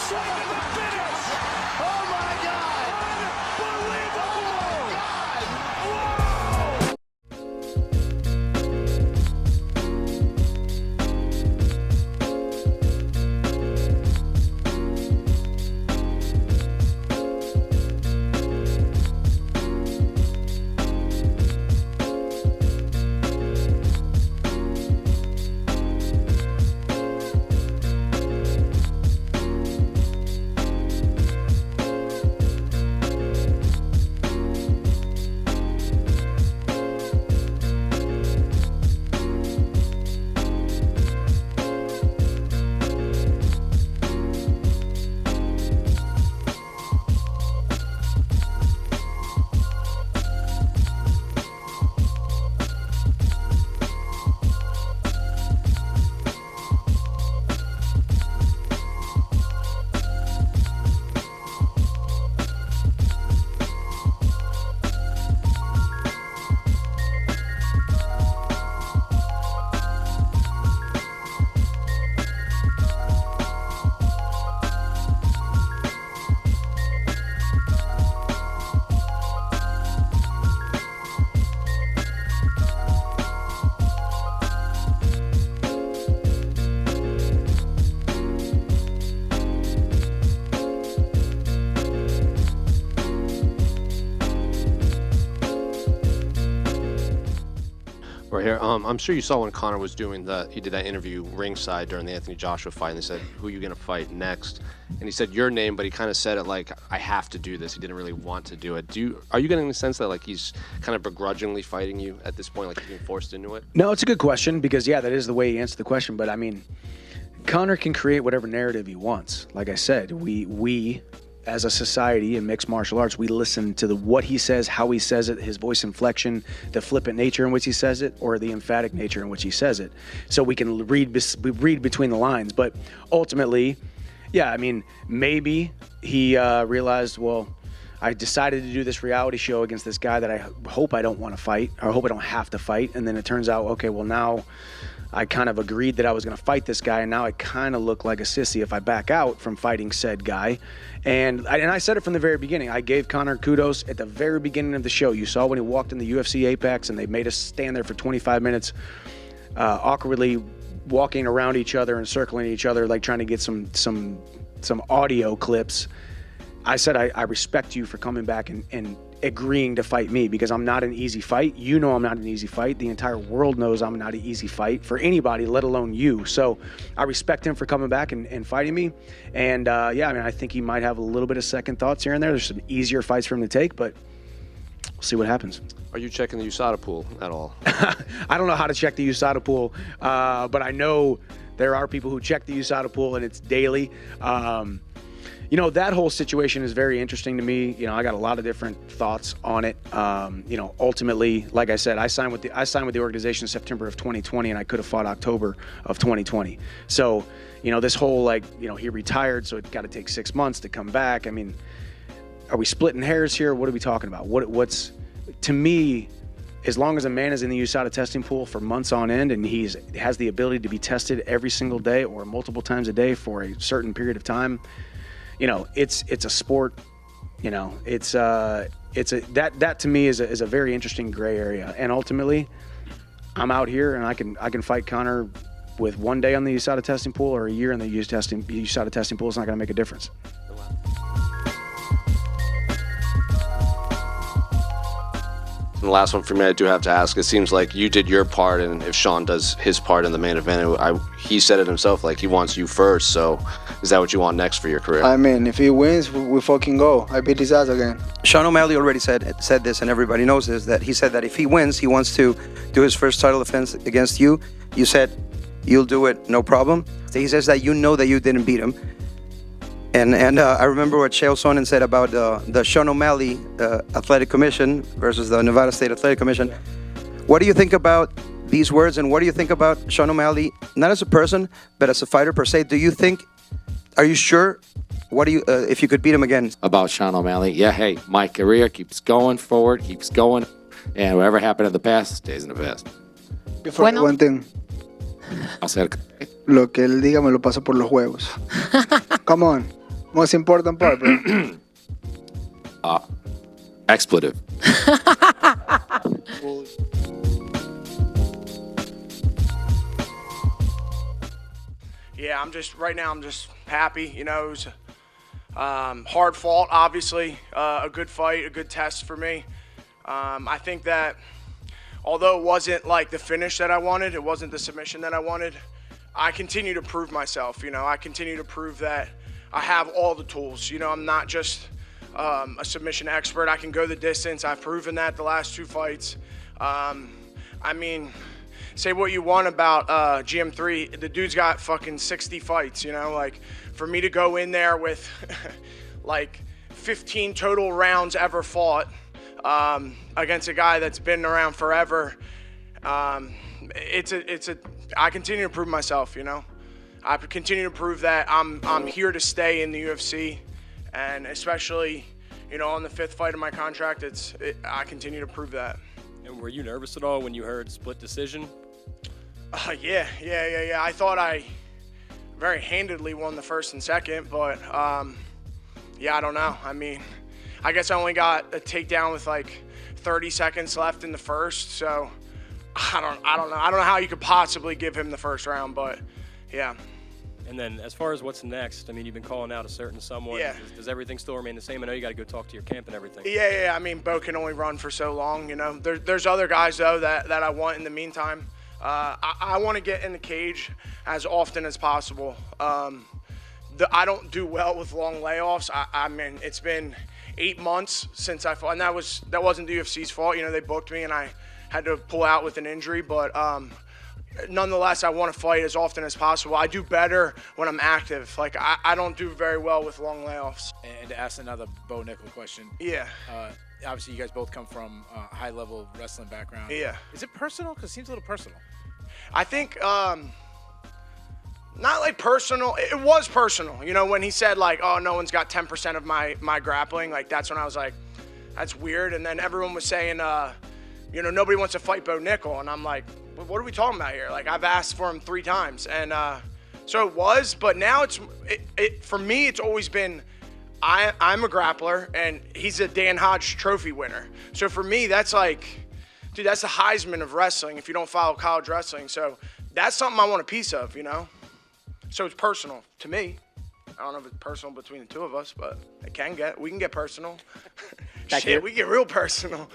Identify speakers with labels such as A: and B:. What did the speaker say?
A: Straight to the finish.
B: Oh my God!
A: Unbelievable!
B: Oh
A: Whoa!
C: Right here. I'm sure you saw when Conor was doing he did that interview ringside during the Anthony Joshua fight, and they said, "Who are you gonna fight next?" And he said your name, but he kind of said it like, "I have to do this." He didn't really want to do it. Are you getting the sense that like he's kind of begrudgingly fighting you at this point, like he's being forced into it?
D: No, it's a good question because yeah, that is the way he answered the question. But I mean, Conor can create whatever narrative he wants. Like I said, we as a society in mixed martial arts, we listen to what he says, how he says it, his voice inflection, the flippant nature in which he says it, or the emphatic nature in which he says it. So we can read between the lines. But ultimately, yeah, I mean, maybe he realized, well, I decided to do this reality show against this guy that I hope I don't want to fight, or I hope I don't have to fight. And then it turns out, okay, well, now I kind of agreed that I was going to fight this guy, and now I kind of look like a sissy if I back out from fighting said guy. And I said it from the very beginning. I gave Conor kudos at the very beginning of the show. You saw when he walked in the UFC Apex, and they made us stand there for 25 minutes, awkwardly walking around each other and circling each other, like trying to get some audio clips. I said, I respect you for coming back and agreeing to fight me, because I'm not an easy fight. You know I'm not an easy fight. The entire world knows I'm not an easy fight for anybody, let alone you. So I respect him for coming back and fighting me. And yeah, I mean, I think he might have a little bit of second thoughts here and there. There's some easier fights for him to take, but we'll see what happens.
C: Are you checking the USADA pool at all?
D: I don't know how to check the USADA pool, but I know there are people who check the USADA pool, and it's daily. You know, that whole situation is very interesting to me. You know, I got a lot of different thoughts on it. You know, ultimately, like I said, I signed with the organization in September of 2020, and I could have fought October of 2020. So, you know, this whole, like, you know, he retired, so it got to take 6 months to come back. I mean, are we splitting hairs here? What are we talking about? What's to me, as long as a man is in the USADA testing pool for months on end, and he has the ability to be tested every single day or multiple times a day for a certain period of time, you know, it's a sport. You know, that to me is a very interesting gray area. And ultimately, I'm out here and I can fight Conor with 1 day on the USADA testing pool or a year in the USADA testing pool. It's not going to make a difference.
C: And the last one for me, I do have to ask. It seems like you did your part, and if Sean does his part in the main event, he said it himself, like he wants you first. So is that what you want next for your career?
E: I mean, if he wins, we fucking go. I beat his ass again.
F: Sean O'Malley already said this, and everybody knows this, that he said that if he wins, he wants to do his first title defense against you. You said you'll do it, no problem. He says that you know that you didn't beat him. And I remember what Chael Sonnen said about the Sean O'Malley Athletic Commission versus the Nevada State Athletic Commission. What do you think about these words, and what do you think about Sean O'Malley, not as a person, but as a fighter per se? Are you sure? What do you, if you could beat him again?
G: About Sean O'Malley? Yeah, hey, my career keeps going forward, keeps going, and whatever happened in the past stays in the past.
E: Before one thing.
G: I'll say it.
E: Lo que él diga me lo paso por los huevos. Come on. Most important part, bro.
G: Expletive.
H: Yeah, right now I'm just happy. You know, it was hard fought, obviously, a good fight, a good test for me. I think that although it wasn't like the finish that I wanted, it wasn't the submission that I wanted, I continue to prove myself. You know, I continue to prove that I have all the tools. You know, I'm not just a submission expert. I can go the distance. I've proven that the last 2 fights. I mean, say what you want about GM3, the dude's got fucking 60 fights, you know? Like, for me to go in there with, like, 15 total rounds ever fought against a guy that's been around forever, I continue to prove myself, you know? I continue to prove that I'm here to stay in the UFC, and especially, you know, on the 5th fight of my contract, I continue to prove that.
I: And were you nervous at all when you heard split decision?
H: Yeah. I thought I very handedly won the 1st and 2nd, but yeah, I don't know. I mean, I guess I only got a takedown with like 30 seconds left in the 1st, so I don't know. I don't know how you could possibly give him the 1st round, but yeah.
I: And then as far as what's next, I mean, you've been calling out a certain someone.
H: Yeah.
I: Does everything still remain the same? I know you got to go talk to your camp and everything.
H: Yeah. I mean, Bo can only run for so long, you know. There's other guys, though, that I want in the meantime. I want to get in the cage as often as possible. I don't do well with long layoffs. I mean, it's been 8 months since I fought, and that wasn't the UFC's fault. You know, they booked me, and I had to pull out with an injury, but nonetheless, I want to fight as often as possible. I do better when I'm active. Like, I don't do very well with long layoffs.
J: And to ask another Bo Nickel question.
H: Yeah.
J: Obviously, you guys both come from a high-level wrestling background.
H: Yeah.
J: Is it personal? Because it seems a little personal.
H: I think, not like personal. It was personal. You know, when he said, like, oh, no one's got 10% of my grappling, like, that's when I was like, that's weird. And then everyone was saying, you know, nobody wants to fight Bo Nickel. And I'm like, what are we talking about here? Like, I've asked for him 3 times. And so it was, but now for me, it's always been, I'm a grappler, and he's a Dan Hodge trophy winner. So for me, that's like, dude, that's the Heisman of wrestling if you don't follow college wrestling. So that's something I want a piece of, you know? So it's personal to me. I don't know if it's personal between the 2 of us, but we can get personal. Shit, we get real personal.